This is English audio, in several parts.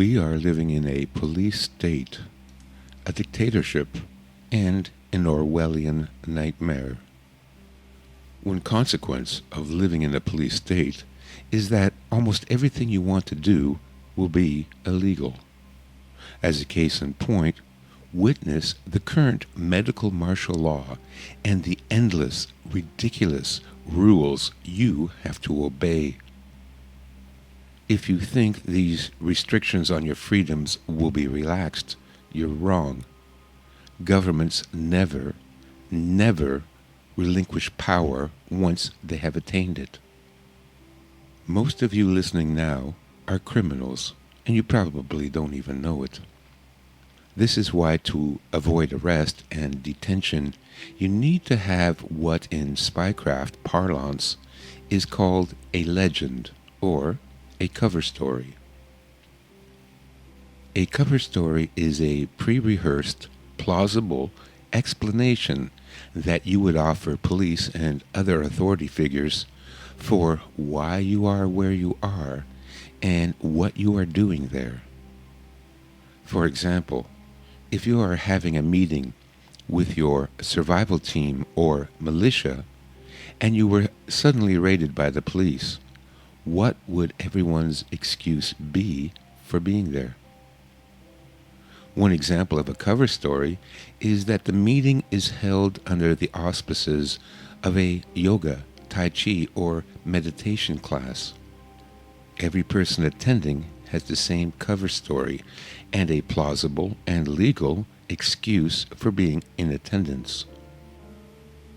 We are living in a police state, a dictatorship, and an Orwellian nightmare. One consequence of living in a police state is that almost everything you want to do will be illegal. As a case in point, witness the current medical martial law and the endless, ridiculous rules you have to obey. If you think these restrictions on your freedoms will be relaxed, you're wrong. Governments never relinquish power once they have attained it. Most of you listening now are criminals, and you probably don't even know it. This is why, to avoid arrest and detention, you need to have what in spycraft parlance is called a legend or a cover story. A cover story is a pre-rehearsed, plausible explanation that you would offer police and other authority figures for why you are where you are and what you are doing there. For example, if you are having a meeting with your survival team or militia and you were suddenly raided by the police, what would everyone's excuse be for being there? One example of a cover story is that the meeting is held under the auspices of a yoga, tai chi, or meditation class. Every person attending has the same cover story and a plausible and legal excuse for being in attendance.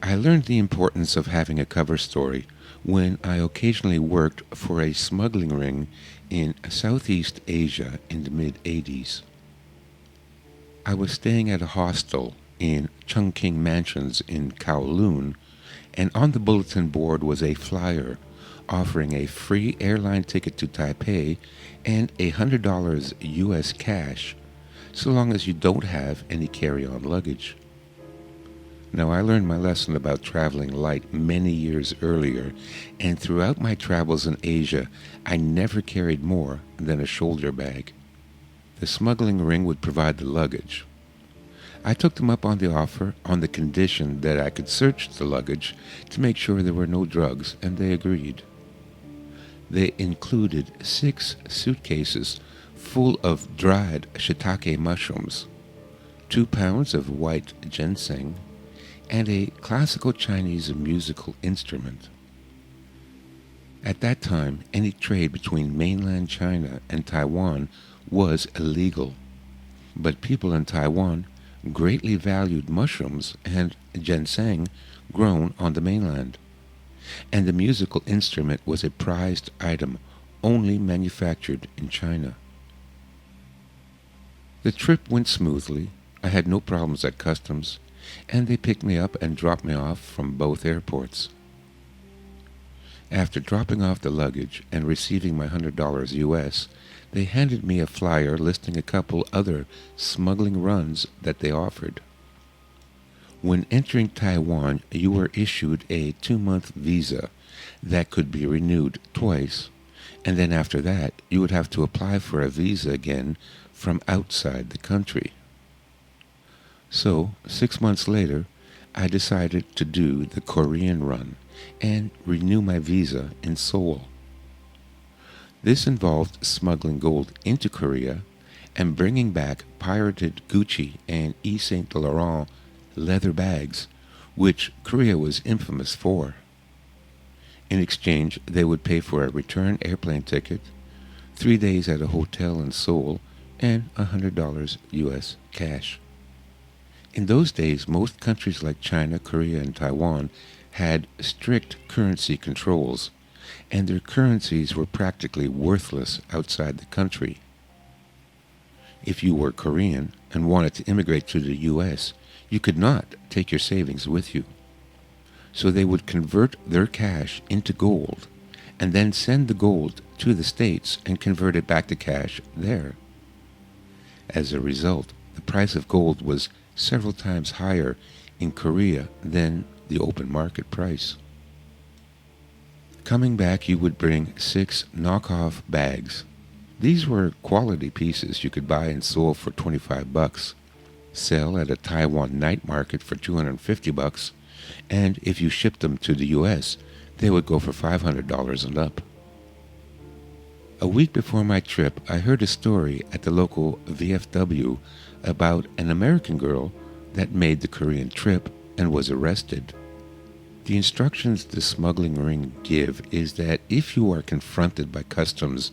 I learned the importance of having a cover story when I occasionally worked for a smuggling ring in Southeast Asia in the mid-'80s. I was staying at a hostel in Chungking Mansions in Kowloon, and on the bulletin board was a flyer offering a free airline ticket to Taipei and $100 US cash, so long as you don't have any carry-on luggage. Now, I learned my lesson about traveling light many years earlier, and throughout my travels in Asia, I never carried more than a shoulder bag. The smuggling ring would provide the luggage. I took them up on the offer on the condition that I could search the luggage to make sure there were no drugs, and they agreed. They included 6 suitcases full of dried shiitake mushrooms, 2 pounds of white ginseng, and a classical Chinese musical instrument. At that time, any trade between mainland China and Taiwan was illegal, but people in Taiwan greatly valued mushrooms and ginseng grown on the mainland, and the musical instrument was a prized item only manufactured in China. The trip went smoothly. I had no problems at customs, and they picked me up and dropped me off from both airports. After dropping off the luggage and receiving my $100 US, they handed me a flyer listing a couple other smuggling runs that they offered. When entering Taiwan, you were issued a 2-month visa that could be renewed twice, and then after that, you would have to apply for a visa again from outside the country. So, 6 months later, I decided to do the Korean run and renew my visa in Seoul. This involved smuggling gold into Korea and bringing back pirated Gucci and Yves Saint Laurent leather bags, which Korea was infamous for. In exchange, they would pay for a return airplane ticket, 3 days at a hotel in Seoul, and $100 US cash. In those days, most countries like China, Korea, and Taiwan had strict currency controls, and their currencies were practically worthless outside the country. If you were Korean and wanted to immigrate to the U.S., you could not take your savings with you. So they would convert their cash into gold and then send the gold to the States and convert it back to cash there. As a result, the price of gold was several times higher in Korea than the open market price. Coming back, you would bring 6 knockoff bags. These were quality pieces you could buy and sell for 25 bucks, sell at a Taiwan night market for 250 bucks, and if you shipped them to the US, they would go for $500 and up. A week before my trip, I heard a story at the local VFW about an American girl that made the Korean trip and was arrested. The instructions the smuggling ring give is that if you are confronted by customs,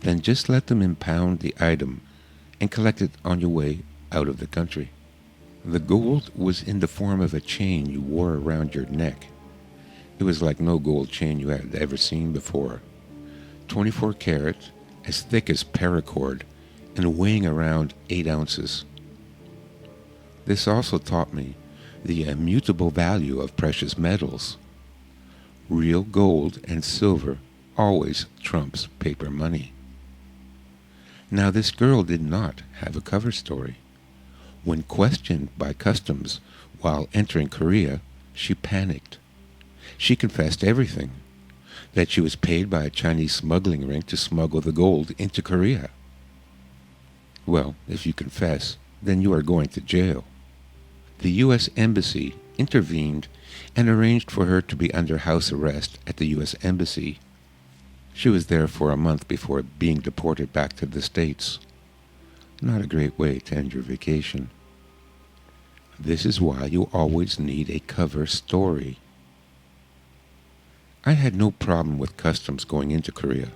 then just let them impound the item and collect it on your way out of the country. The gold was in the form of a chain you wore around your neck. It was like no gold chain you had ever seen before. 24 karat, as thick as paracord, and weighing around 8 ounces. This also taught me the immutable value of precious metals. Real gold and silver always trumps paper money. Now, this girl did not have a cover story. When questioned by customs while entering Korea, she panicked. She confessed everything, that she was paid by a Chinese smuggling ring to smuggle the gold into Korea. Well, if you confess, then you are going to jail. The U.S. Embassy intervened and arranged for her to be under house arrest at the U.S. Embassy. She was there for a month before being deported back to the States. Not a great way to end your vacation. This is why you always need a cover story. I had no problem with customs going into Korea,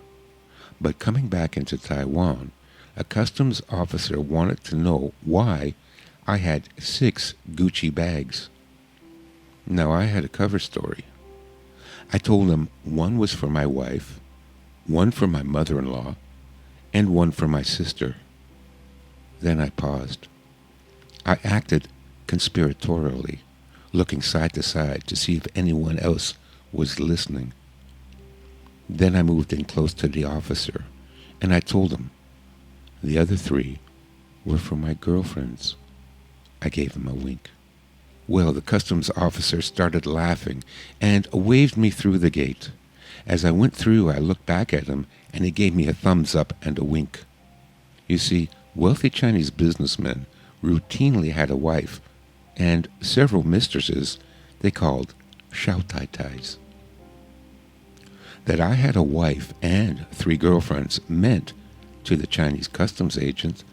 but coming back into Taiwan, a customs officer wanted to know why I had 6 Gucci bags. Now, I had a cover story. I told him one was for my wife, one for my mother-in-law, and one for my sister. Then I paused. I acted conspiratorially, looking side to side to see if anyone else was listening. Then I moved in close to the officer, and I told him the other 3 were for my girlfriends. I gave him a wink. Well, the customs officer started laughing and waved me through the gate. As I went through, I looked back at him, and he gave me a thumbs up and a wink. You see, wealthy Chinese businessmen routinely had a wife and several mistresses they called Xiao Tai Tais. That I had a wife and 3 girlfriends meant to the Chinese customs agent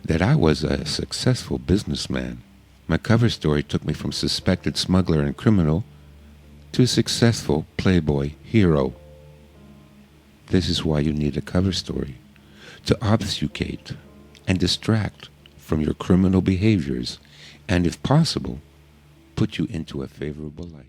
that I was a successful businessman. My cover story took me from suspected smuggler and criminal to successful playboy hero. This is why you need a cover story, to obfuscate and distract from your criminal behaviors, and if possible, put you into a favorable light.